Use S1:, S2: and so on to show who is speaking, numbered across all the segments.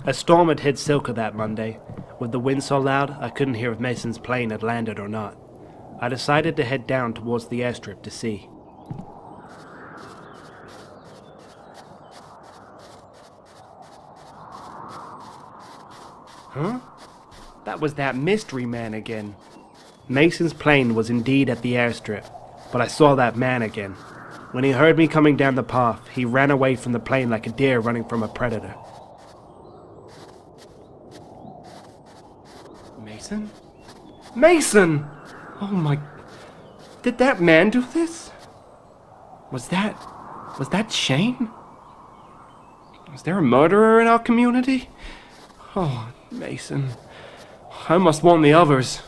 S1: A storm had hit Silka that Monday. With the wind so loud, I couldn't hear if Mason's plane had landed or not. I decided to head down towards the airstrip to see. Huh? That was that mystery man again. Mason's plane was indeed at the airstrip, but I saw that man again. When he heard me coming down the path, he ran away from the plane like a deer running from a predator. Mason? Mason! Oh my... Did that man do this? Was that Shane? Was there a murderer in our community? Oh, Mason. I must warn the others.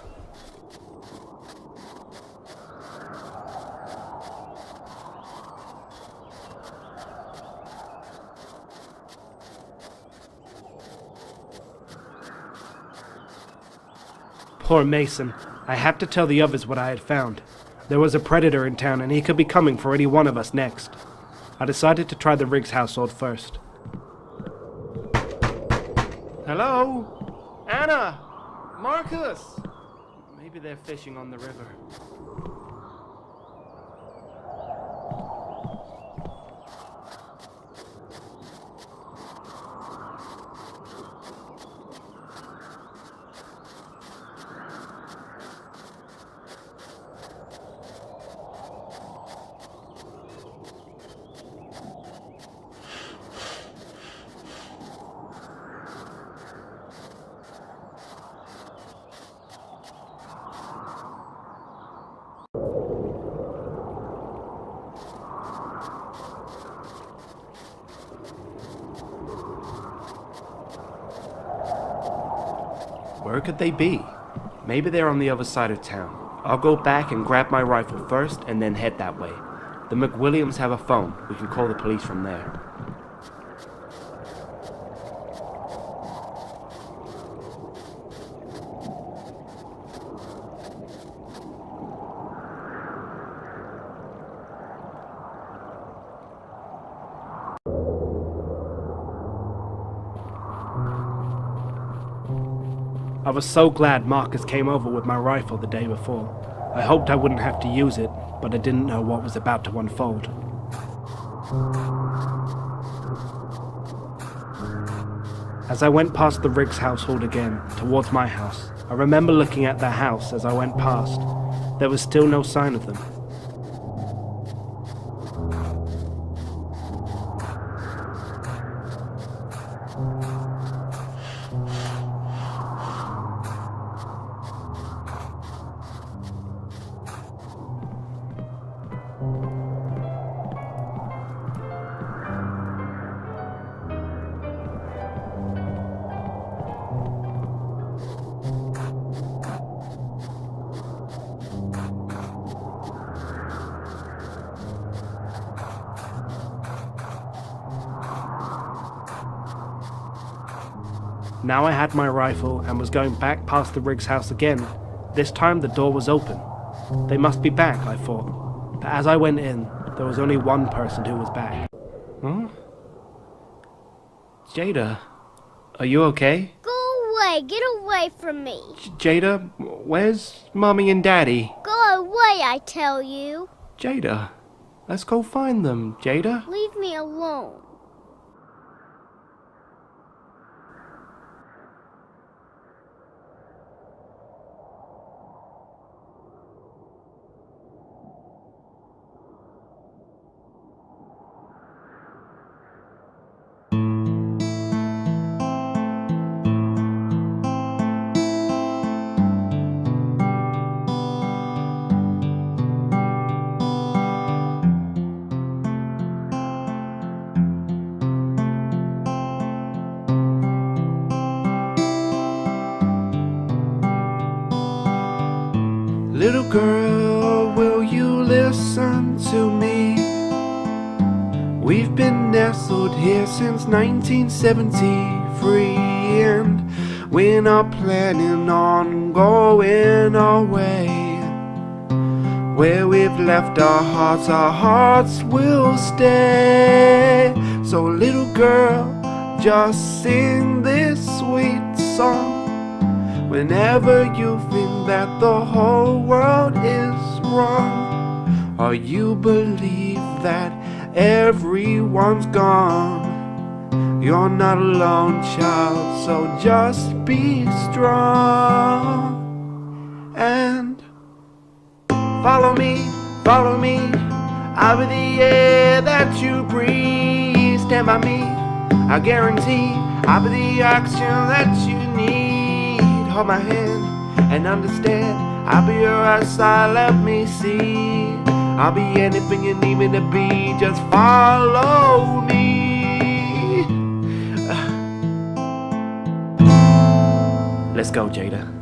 S1: Poor Mason. I had to tell the others what I had found. There was a predator in town and he could be coming for any one of us next. I decided to try the Riggs household first. Hello? Anna! Marcus! Maybe they're fishing on the river. Where could they be? Maybe they're on the other side of town. I'll go back and grab my rifle first and then head that way. The McWilliams have a phone. We can call the police from there. I was so glad Marcus came over with my rifle the day before. I hoped I wouldn't have to use it, but I didn't know what was about to unfold. As I went past the Riggs household again, towards my house, I remember looking at the house as I went past. There was still no sign of them. Now I had my rifle and was going back past the Riggs house again. This time the door was open. They must be back, I thought. But as I went in, there was only one person who was back. Huh? Jada, are you okay?
S2: Go away, get away from me.
S1: Jada, where's Mommy and Daddy?
S2: Go away, I tell you.
S1: Jada, let's go find them, Jada.
S2: Leave me alone.
S1: Little girl, will you listen to me? We've been nestled here since 1973, and we're not planning on going away. Where we've left our hearts will stay. So little girl, just sing this sweet song. Whenever you think that the whole world is wrong, or you believe that everyone's gone, you're not alone, child, so just be strong. And follow me, I'll be the air that you breathe. Stand by me, I guarantee I'll be the oxygen that you need. Hold my hand and understand, I'll be your outside, let me see. I'll be anything you need me to be, just follow me. Let's go, Jada.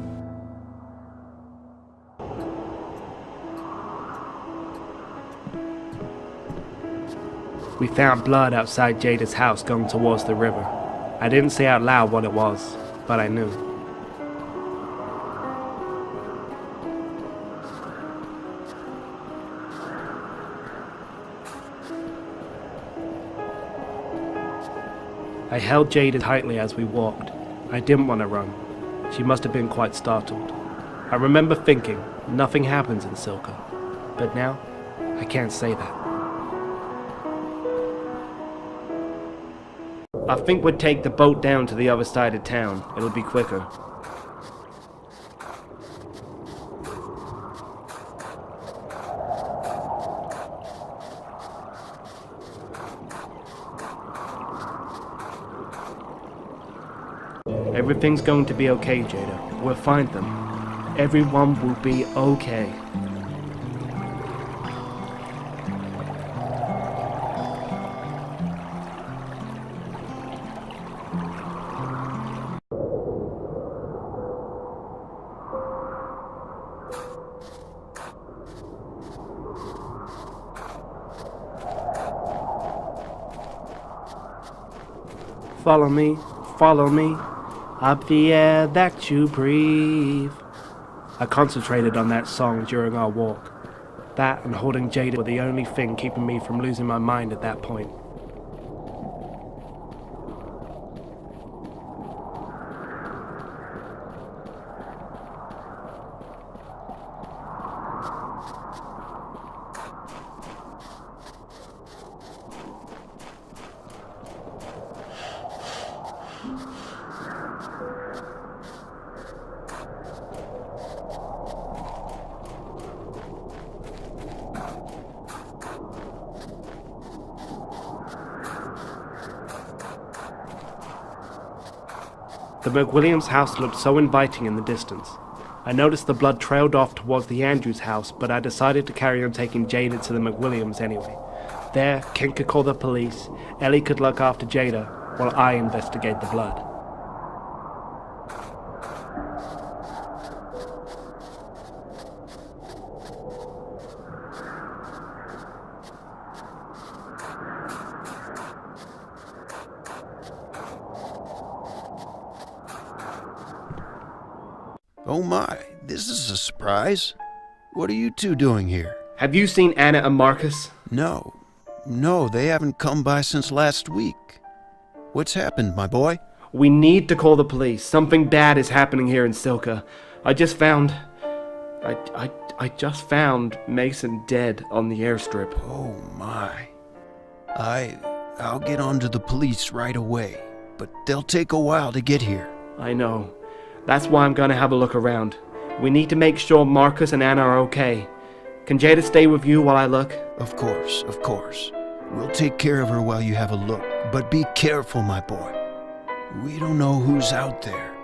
S1: We found blood outside Jada's house going towards the river. I didn't say out loud what it was, but I knew. I held Jada tightly as we walked. I didn't want to run. She must have been quite startled. I remember thinking, nothing happens in Silka. But now, I can't say that. I think we'd take the boat down to the other side of town. It'll be quicker. Everything's going to be okay, Jada. We'll find them. Everyone will be okay. Follow me, up the air that you breathe. I concentrated on that song during our walk. That and holding Jada were the only thing keeping me from losing my mind at that point. The McWilliams house looked so inviting in the distance. I noticed the blood trailed off towards the Andrews house, but I decided to carry on taking Jada to the McWilliams anyway. There, Kent could call the police, Ellie could look after Jada, while I investigate the blood.
S3: Oh my, this is a surprise. What are you two doing here?
S1: Have you seen Anna and Marcus?
S3: No, they haven't come by since last week. What's happened, my boy?
S1: We need to call the police. Something bad is happening here in Silka. I just found Mason dead on the airstrip.
S3: Oh my. I'll get on to the police right away, but they'll take a while to get here.
S1: I know. That's why I'm gonna have a look around. We need to make sure Marcus and Anna are okay. Can Jada stay with you while I look?
S3: Of course. We'll take care of her while you have a look, but be careful, my boy. We don't know who's out there.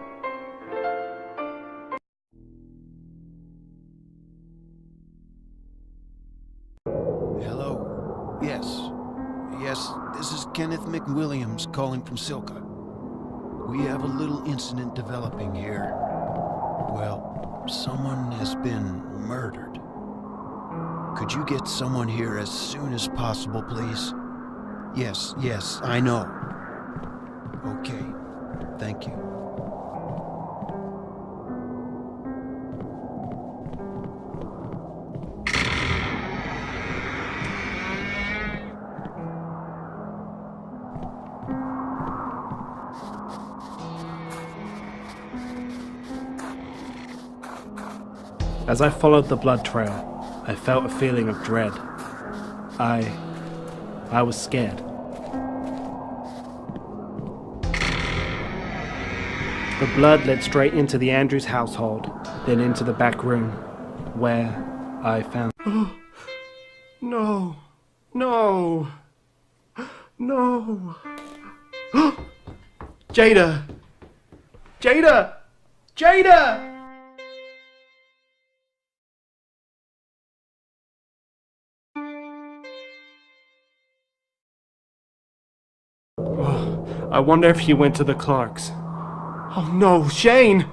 S3: Hello? Yes, this is Kenneth McWilliams calling from Silka. We have a little incident developing here. Well, someone has been murdered. Could you get someone here as soon as possible, please? Yes, I know. Okay, thank you.
S4: As I followed the blood trail, I felt a feeling of dread. I was scared. The blood led straight into the Andrews household, then into the back room, where I found...
S1: No. No. No. Jada! Jada! Jada! Oh, I wonder if he went to the Clarks. Oh no, Shane!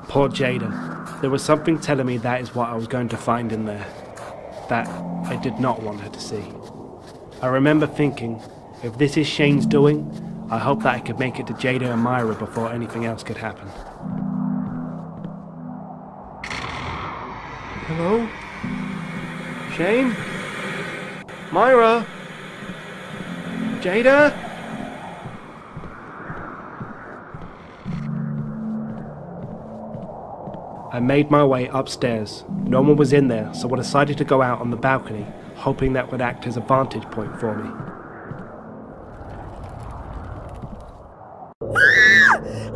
S4: Poor Jada. There was something telling me that is what I was going to find in there. That I did not want her to see. I remember thinking, if this is Shane's doing, I hope that I could make it to Jada and Myra before anything else could happen.
S1: Hello? Shane? Myra? Jada?
S4: I made my way upstairs. No one was in there, so I decided to go out on the balcony, hoping that would act as a vantage point for me.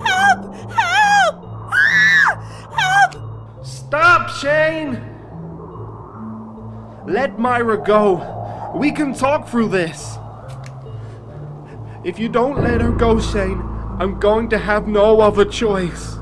S5: Help! Help! Help!
S1: Stop, Shane! Let Myra go. We can talk through this. If you don't let her go, Shane, I'm going to have no other choice.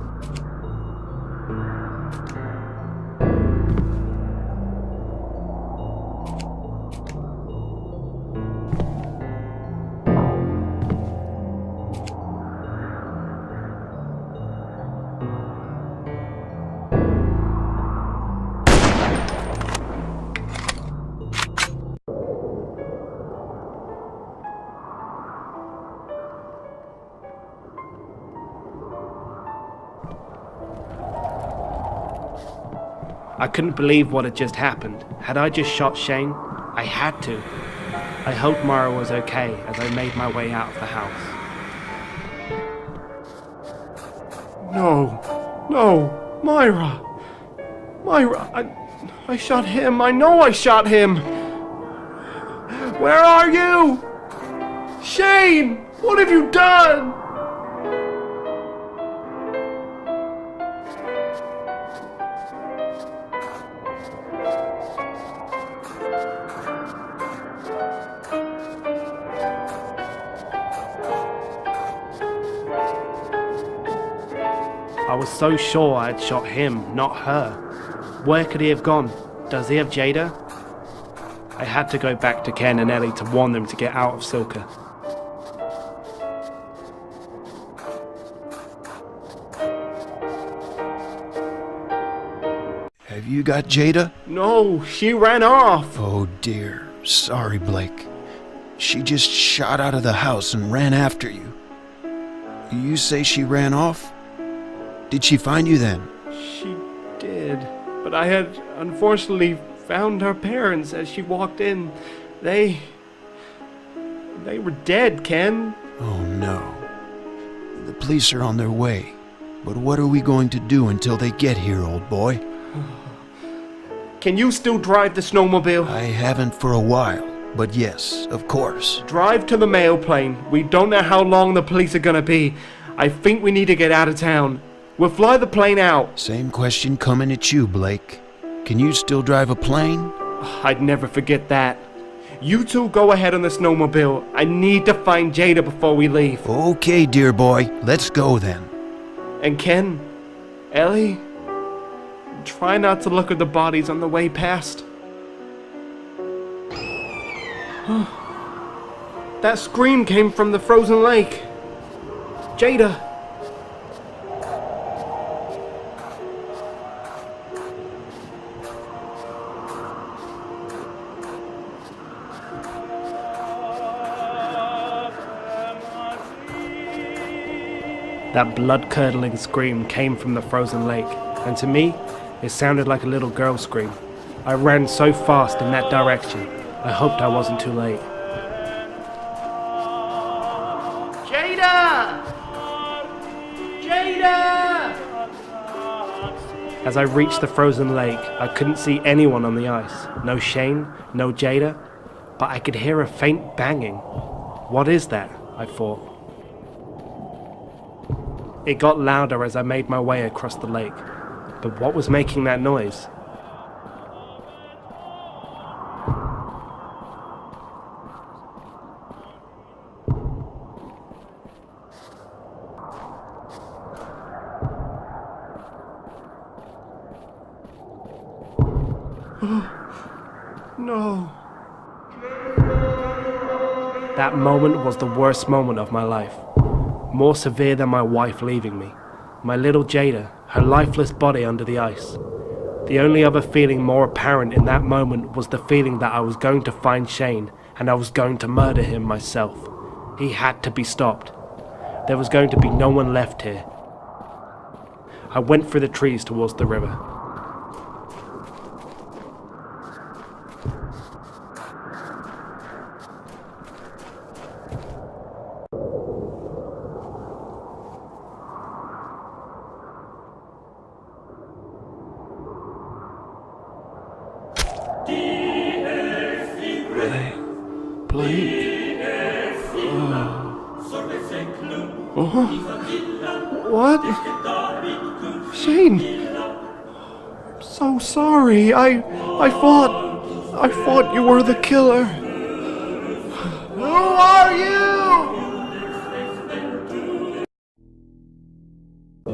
S4: I couldn't believe what had just happened. Had I just shot Shane? I had to. I hoped Myra was okay as I made my way out of the house.
S1: No, Myra. Myra, I shot him. I know I shot him. Where are you? Shane, what have you done?
S4: I was so sure I had shot him, not her. Where could he have gone? Does he have Jada? I had to go back to Ken and Ellie to warn them to get out of Silka.
S3: Have you got Jada?
S1: No, she ran off.
S3: Oh dear. Sorry, Blake. She just shot out of the house and ran after you. You say she ran off? Did she find you then?
S1: She did, but I had unfortunately found her parents as she walked in. They were dead, Ken.
S3: Oh no. The police are on their way. But what are we going to do until they get here, old boy?
S1: Can you still drive the snowmobile?
S3: I haven't for a while, but yes, of course.
S1: Drive to the mail plane. We don't know how long the police are gonna be. I think we need to get out of town. We'll fly the plane out.
S3: Same question coming at you, Blake. Can you still drive a plane?
S1: I'd never forget that. You two go ahead on the snowmobile. I need to find Jada before we leave.
S3: Okay, dear boy, let's go then.
S1: And Ken, Ellie, try not to look at the bodies on the way past. That scream came from the frozen lake. Jada.
S4: That blood-curdling scream came from the frozen lake, and to me, it sounded like a little girl's scream. I ran so fast in that direction, I hoped I wasn't too late.
S1: Jada! Jada!
S4: As I reached the frozen lake, I couldn't see anyone on the ice. No Shane, no Jada, but I could hear a faint banging. What is that? I thought. It got louder as I made my way across the lake, but what was making that noise?
S1: No.
S4: That moment was the worst moment of my life. More severe than my wife leaving me. My little Jada, her lifeless body under the ice. The only other feeling more apparent in that moment was the feeling that I was going to find Shane and I was going to murder him myself. He had to be stopped. There was going to be no one left here. I went through the trees towards the river.
S1: Blake? Oh. What? Shane! I'm so sorry. I thought you were the killer. Who are you?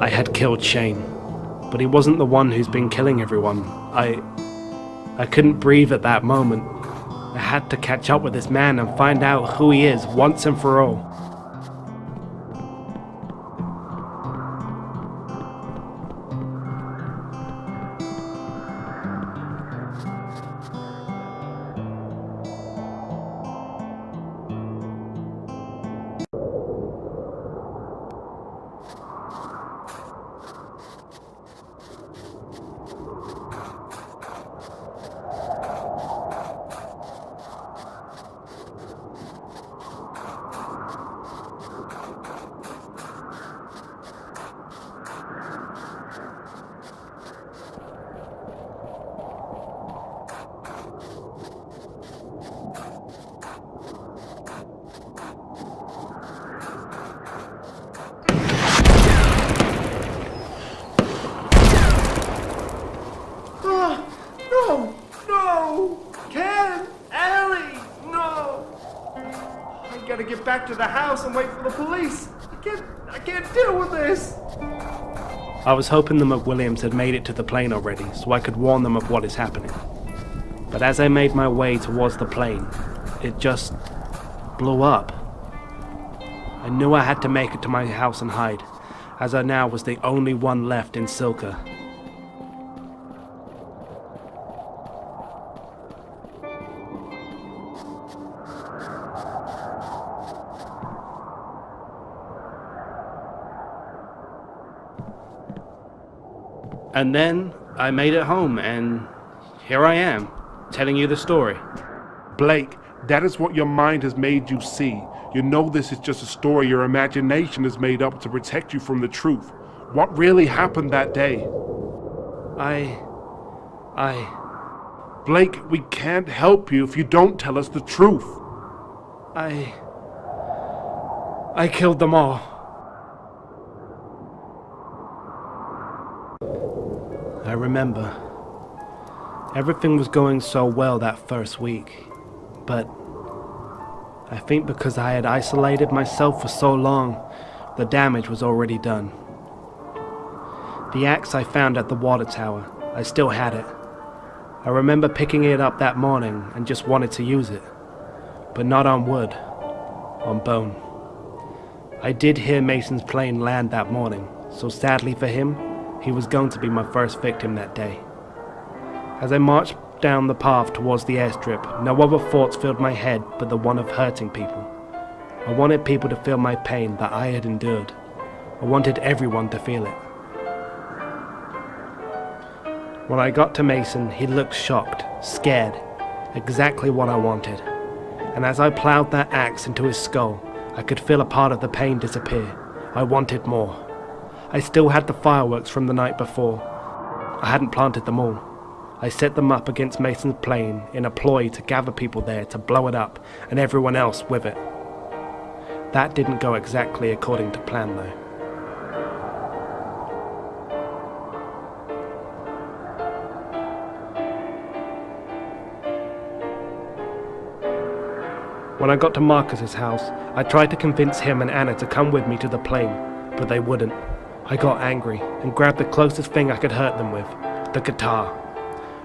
S4: I had killed Shane, but he wasn't the one who's been killing everyone. I couldn't breathe at that moment. I had to catch up with this man and find out who he is once and for all.
S1: Gotta get back to the house and wait for the police. I can't deal with this.
S4: I was hoping the McWilliams had made it to the plane already, so I could warn them of what is happening. But as I made my way towards the plane, it just blew up. I knew I had to make it to my house and hide, as I now was the only one left in Silka. And then I made it home, and here I am, telling you the story.
S6: Blake, that is what your mind has made you see. You know this is just a story your imagination has made up to protect you from the truth. What really happened that day? Blake, we can't help you if you don't tell us the truth.
S4: I killed them all. I remember. Everything was going so well that first week, but I think because I had isolated myself for so long, the damage was already done. The axe I found at the water tower, I still had it. I remember picking it up that morning and just wanted to use it, but not on wood, on bone. I did hear Mason's plane land that morning, so sadly for him, he was going to be my first victim that day. As I marched down the path towards the airstrip, no other thoughts filled my head but the one of hurting people. I wanted people to feel my pain that I had endured. I wanted everyone to feel it. When I got to Mason, he looked shocked, scared, exactly what I wanted. And as I ploughed that axe into his skull, I could feel a part of the pain disappear. I wanted more. I still had the fireworks from the night before. I hadn't planted them all. I set them up against Mason's plane in a ploy to gather people there to blow it up and everyone else with it. That didn't go exactly according to plan though. When I got to Marcus's house, I tried to convince him and Anna to come with me to the plane, but they wouldn't. I got angry and grabbed the closest thing I could hurt them with, the guitar.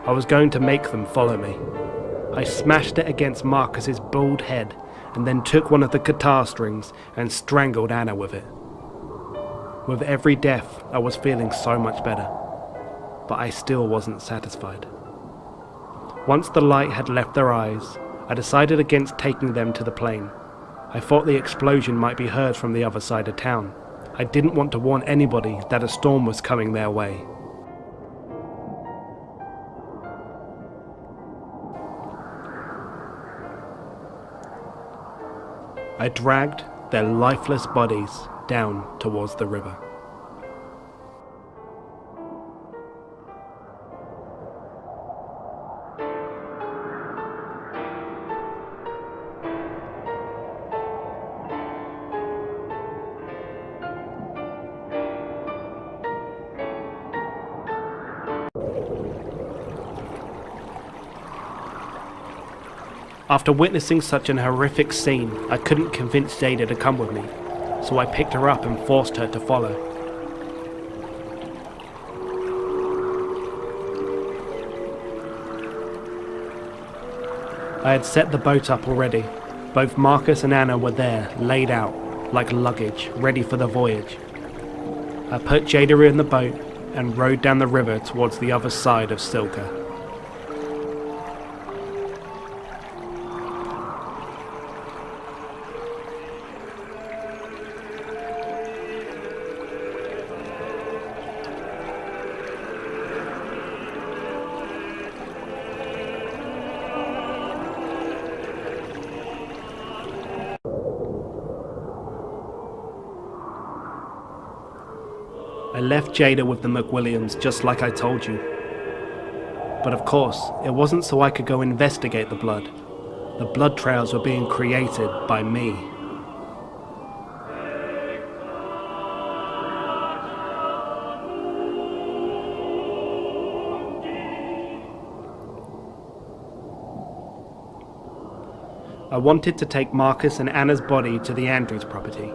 S4: I was going to make them follow me. I smashed it against Marcus's bald head and then took one of the guitar strings and strangled Anna with it. With every death, I was feeling so much better, but I still wasn't satisfied. Once the light had left their eyes, I decided against taking them to the plane. I thought the explosion might be heard from the other side of town. I didn't want to warn anybody that a storm was coming their way. I dragged their lifeless bodies down towards the river. After witnessing such an horrific scene, I couldn't convince Jada to come with me, so I picked her up and forced her to follow. I had set the boat up already. Both Marcus and Anna were there, laid out, like luggage, ready for the voyage. I put Jada in the boat and rowed down the river towards the other side of Silka. I left Jada with the McWilliams just like I told you. But of course, it wasn't so I could go investigate the blood. The blood trails were being created by me. I wanted to take Marcus and Anna's body to the Andrews property.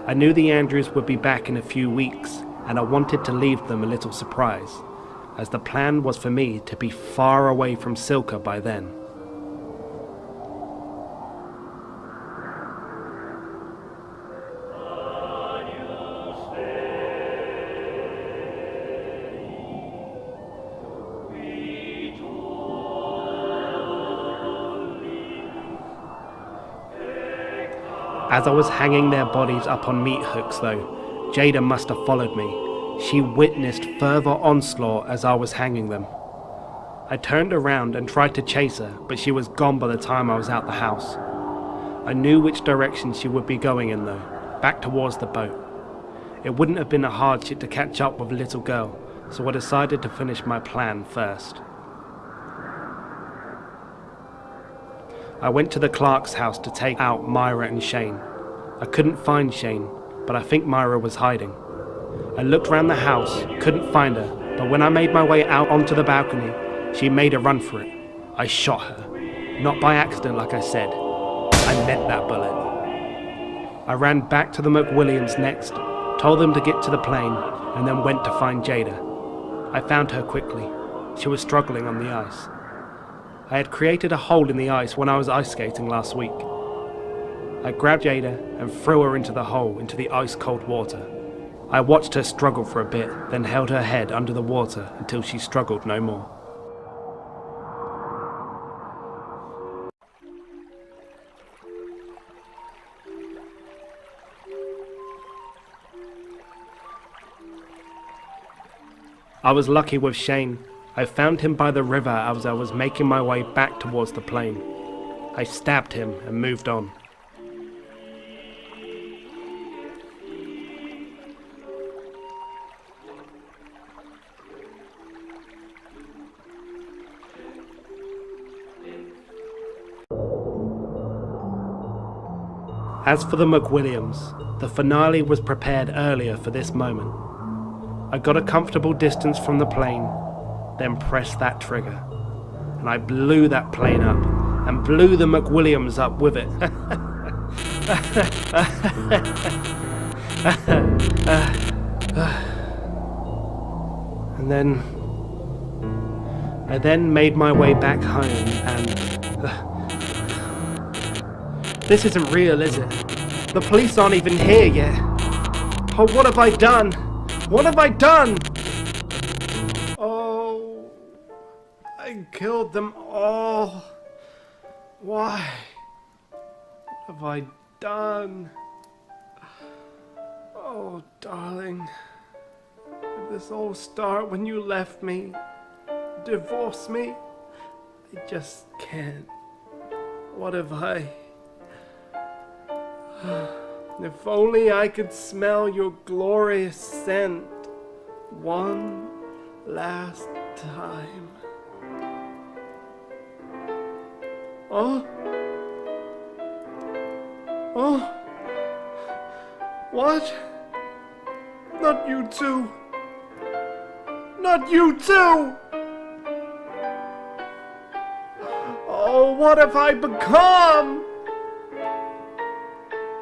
S4: I knew the Andrews would be back in a few weeks, and I wanted to leave them a little surprise, as the plan was for me to be far away from Silka by then. As I was hanging their bodies up on meat hooks though, Jada must have followed me. She witnessed further onslaught as I was hanging them. I turned around and tried to chase her, but she was gone by the time I was out the house. I knew which direction she would be going in though, back towards the boat. It wouldn't have been a hardship to catch up with a little girl, so I decided to finish my plan first. I went to the Clark's house to take out Myra and Shane. I couldn't find Shane, but I think Myra was hiding. I looked around the house, couldn't find her, but when I made my way out onto the balcony, she made a run for it. I shot her. Not by accident, like I said. I meant that bullet. I ran back to the McWilliams next, told them to get to the plane, and then went to find Jada. I found her quickly. She was struggling on the ice. I had created a hole in the ice when I was ice skating last week. I grabbed Jada and threw her into the hole, into the ice-cold water. I watched her struggle for a bit, then held her head under the water until she struggled no more. I was lucky with Shane. I found him by the river as I was making my way back towards the plane. I stabbed him and moved on. As for the McWilliams, the finale was prepared earlier for this moment. I got a comfortable distance from the plane, then pressed that trigger, and I blew that plane up, and blew the McWilliams up with it. And I then made my way back home and... This isn't real, is it? The police aren't even here yet. Oh, what have I done? What have I done? Oh, I killed them all. Why? What have I done? Oh, darling. Did this all start when you left me? Divorced me? I just can't. What have I... If only I could smell your glorious scent one last time. Oh? Oh? What? Not you too. Not you too! Oh, what have I become?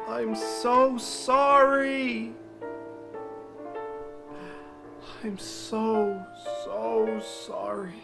S4: I'm so sorry. I'm so sorry.